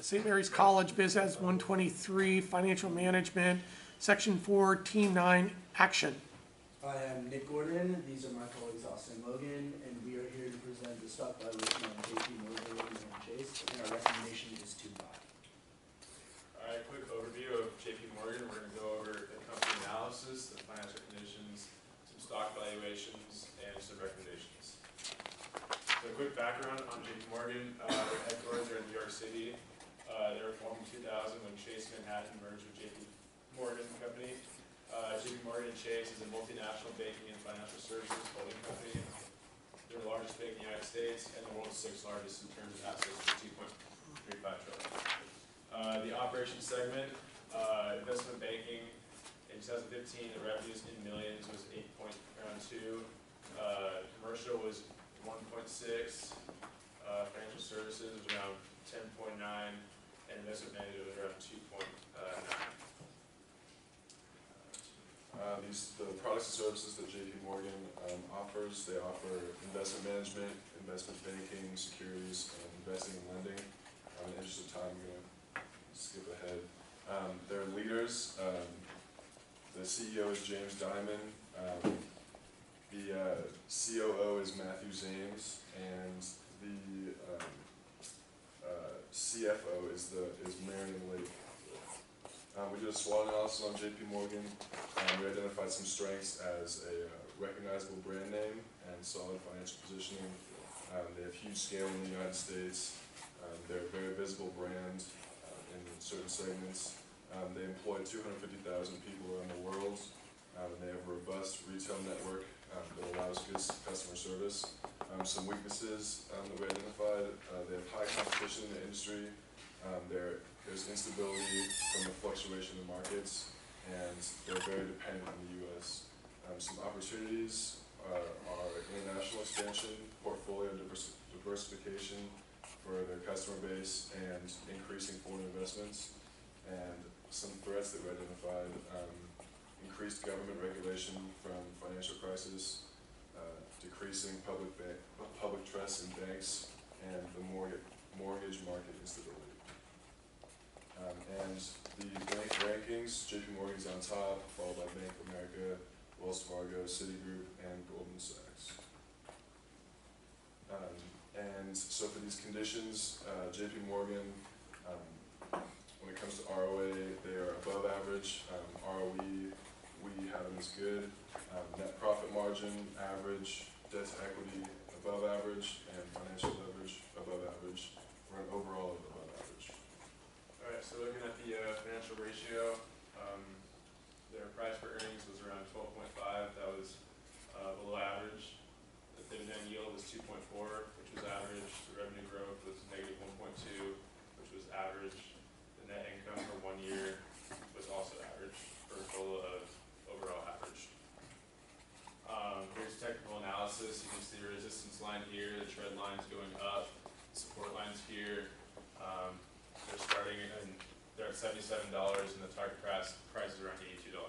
St. Mary's College, Biz Ed 123, Financial Management, Section 4, Team 9, Action. I am Nick Gordon. These are my colleagues Austin and Logan, and we are here to present the stock valuation on JP Morgan and Chase, and our recommendation is to buy. All right, quick overview of JP Morgan. We're going to go over the company analysis, the financial conditions, some stock valuations, and some recommendations. So a quick background on JP Morgan. Their headquarters are in New York City. They were formed in 2000 when Chase Manhattan merged with JP Morgan Company. JP Morgan Chase is a multinational banking and financial services holding company. They're the largest bank in the United States and the world's 6th largest in terms of assets with $2.35 trillion. The operations segment, investment banking, in 2015 the revenues in millions was around 2. Commercial was 1.6. Financial services was around 10.9, and investment management was around 2.9. The products and services that JP Morgan offers, they offer investment management, investment banking, securities, and investing and lending. In the interest of time, I'm going to skip ahead. They're leaders. The CEO is James Dimon. The COO is Matthew Zames, and the CFO is Marion Lake. We did a SWOT analysis on JP Morgan. We identified some strengths as a recognizable brand name and solid financial positioning. They have huge scale in the United States. They're a very visible brand in certain segments. They employ 250,000 people around the world. They have a robust retail network that allows good customer service. Some weaknesses that we identified, they have high competition in the industry. There's instability from the fluctuation in the markets, and they're very dependent on the U.S. Some opportunities are international expansion, portfolio diversification for their customer base, and increasing foreign investments. And some threats that we identified, increased government regulation from financial crisis, decreasing public trust in banks, and the mortgage market instability. And the bank rankings, JP Morgan's on top, followed by Bank of America, Wells Fargo, Citigroup, and Goldman Sachs. And so for these conditions, JP Morgan, when it comes to ROA, they are above average. ROE, we have them as good. Net profit margin, average. Debt to equity, above average. And financial leverage, above average. We're an overall above average. Alright, so looking at the financial ratio, their price per earnings was around 12.5. That was below average. The dividend yield was 2.4, which was average. The revenue growth was negative 1.2, which was average. The net income for 1 year was also average, for a total of overall average. Here's technical analysis. You can see the resistance line here, the trend line's going up, support line's here. They're starting and they're at $77, and the target price is around $82.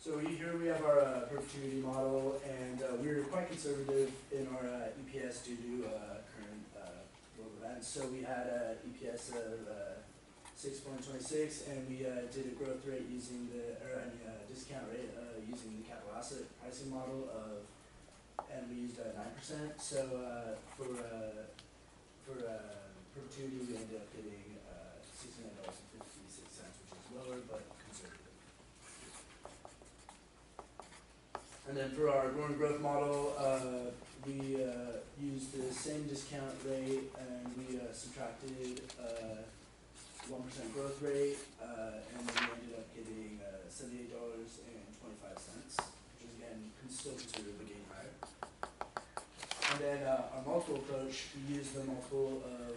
So here we have our perpetuity model, and we're quite conservative in our EPS due to current world events. So we had an EPS of 6.26, and we did a growth rate using discount rate using the capital asset pricing model and we used 9%. So for perpetuity, we ended up getting $69.56, which is lower but conservative. And then for our growth model, we used the same discount rate, and we subtracted 1% growth rate, and then we ended up getting $78.25, which is again still considered the gain higher. And then our multiple approach, we use the multiple of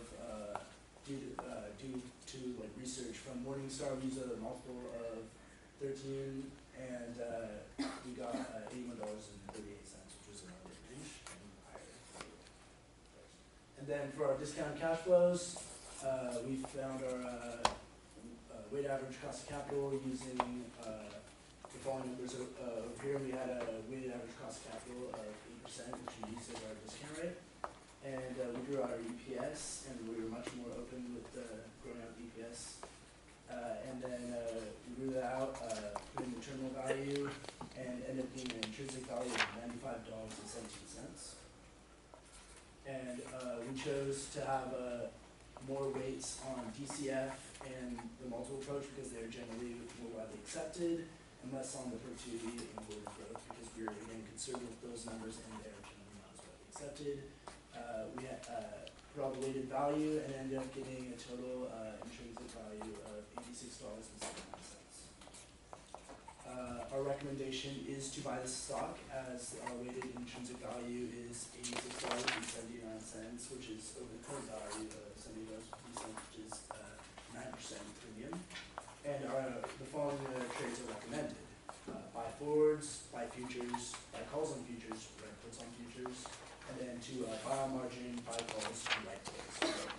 due to like research from Morningstar. We use a multiple of 13, and we got $81.38, which was another range and higher. And then for our discounted cash flows, we found our weighted average cost of capital using the following numbers over here. We had a weighted average cost of capital of 8%, which we used as our discount rate. And we grew our EPS, and we were much more open And we chose to have more weights on DCF and the multiple approach because they're generally more widely accepted, and less on the perpetuity and order growth because we're again conservative with those numbers and they're generally not as widely accepted. We had put all the weighted value and ended up getting a total intrinsic value of $86.79. Our recommendation is to buy this stock as our weighted intrinsic value is $86.79, which is over the current value of $70.50, which is 9% premium. And the following trades are recommended: buy forwards, buy futures, buy calls on futures, write puts on futures, and then to buy on margin, buy calls, and write puts.